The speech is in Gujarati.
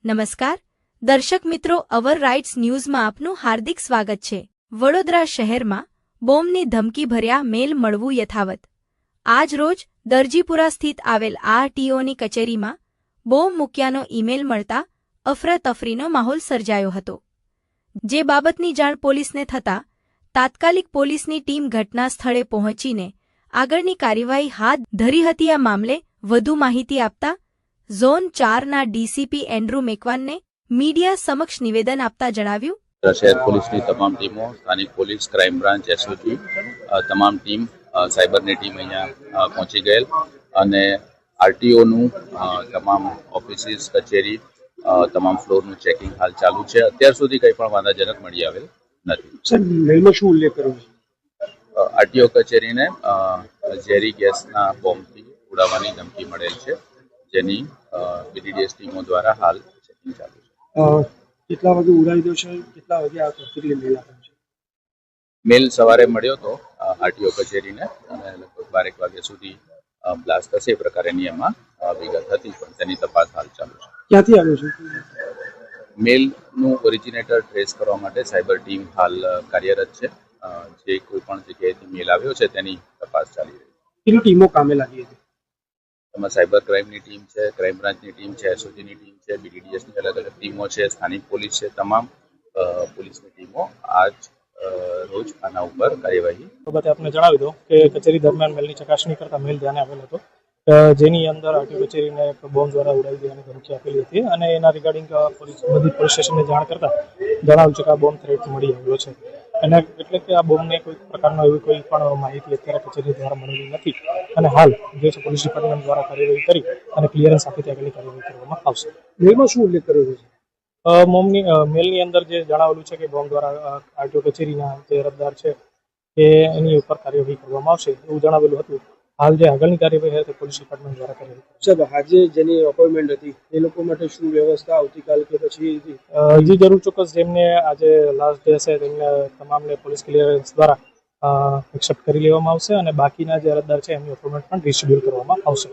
નમસ્કાર દર્શક મિત્રો, અવર રાઇટ્સ ન્યૂઝમાં આપનું હાર્દિક સ્વાગત છે। વડોદરા શહેરમાં બોમ્બની ધમકીભર્યા મેલ મળવું યથાવત। આજ રોજ દરજીપુરા સ્થિત આવેલ આરટીઓની કચેરીમાં બોમ્બ મૂક્યાનો ઈમેલ મળતા અફરાતફરીનો માહોલ સર્જાયો હતો, જે બાબતની જાણ પોલીસને થતાં તાત્કાલિક પોલીસની ટીમ ઘટના સ્થળે પહોંચીને આગળની કાર્યવાહી હાથ ધરી હતી। આ મામલે વધુ માહિતી આપતા ઝોન 4ના ડીસીપી એન્ડ્રુ મેકવાનને મીડિયા સમક્ષ નિવેદન આપતા જણાવ્યું, શહેર પોલીસની તમામ ટીમો, સ્થાનિક પોલીસ, ક્રાઇમ બ્રાન્ચ, એસઓજી, તમામ ટીમ, સાયબરની ટીમ અહીંયા પહોંચી ગયેલ અને આરટીઓનું તમામ ઓફિસીસ, કચેરી, તમામ ફ્લોરનું ચેકિંગ હાલ ચાલુ છે। અત્યાર સુધી કંઈ પણ વાંધાજનક મળી આવેલ નથી। સર, મેલમાં શું ઉલ્લેખ કર્યો છે? આરટીઓ કચેરીને ઝેરી ગેસના બોમ્બથી ઉડાવવાની ધમકી મળેલ છે, જેની બીડીડીએસ ટીમો દ્વારા હાલ ચેકિંગ ચાલુ છે। કેટલા વાગે ઉડાવી દો છે? કેટલા વાગે આ કચેરીએ મેલ આપ્યો છે? મેલ સવારે મળ્યો હતો આરટીઓ કચેરીને અને લગભગ 12 વાગ્યા સુધી બ્લાસ્ટ થશે એ પ્રકારેની એમાં વિગત હતી, પણ તેની તપાસ હાલ ચાલુ છે। ક્યાંથી આવ્યો છે? મેલનું ઓરિજિનેટર ટ્રેસ કરવા માટે સાયબર ટીમ હાલ કાર્યરત છે। જે કોઈ પણ જગ્યાએથી મેલ આવ્યો છે તેની તપાસ ચાલી રહી છે। કેટલી ટીમો કામે લાગી હતી? એમાં સાયબર ક્રાઇમની ટીમ છે, ક્રાઇમ બ્રાન્ચની ટીમ છે, એસઓજીની ટીમ છે, બીડીડીએસની અલગ અલગ ટીમો છે, સ્થાનિક પોલીસ છે, તમામ પોલીસની ટીમો આજ રોજ આના ઉપર કાર્યવાહી બાબતે આપને જણાવી દો કે કચેરી દરમિયાન મેલની ચકાસણી કરતા મેલ ધ્યાને આવેલ હતો, જેની અંદર આરટીઓ કચેરીને બોમ્બ દ્વારા ઉડાવી દેવાની ધમકી આપેલી હતી અને એના રિગાર્ડિંગ બધી પોલીસ સ્ટેશનને જાણ કરતા જણાવ્યું છે કે આ બોમ્બ થ્રેટ મળી આવ્યો છે અને એટલે કે આ બોમ્બને કોઈ પ્રકારનો એવી કોઈ પણ માહિતી અત્યારે કચેરી દ્વારા મળેલી નથી અને હાલ જે છે પોલીસ ડિપાર્ટમેન્ટ દ્વારા કાર્યવાહી કરી અને ક્લિયરન્સ આપીથી આગળની કાર્યવાહી કરવામાં આવશે। મેલમાં શું ઉલ્લેખ કર્યો છે? મેલની અંદર જે જણાવેલું છે કે બોમ્બ દ્વારા આરટીઓ કચેરીના જે અરજદાર છે એ એની ઉપર કાર્યવાહી કરવામાં આવશે એવું જણાવેલું હતું। હાલ જે આગળની કાર્યવાહી હતી પોલીસ ડિપાર્ટમેન્ટ દ્વારા કરેલી છે। સાહેબ, આજે જેની અપોઇન્ટમેન્ટ હતી એ લોકો માટે શું વ્યવસ્થા આવતીકાલ કે પછી હજી જરૂર ચોક્કસ જેમને આજે લાસ્ટ ડે છે તેમને તમામને પોલીસ ક્લિયરન્સ દ્વારા એક્સેપ્ટ કરી લેવામાં આવશે અને બાકીના જે અરજદાર છે એમની અપોઇન્ટમેન્ટ પણ રિશેડ્યુલ કરવામાં આવશે।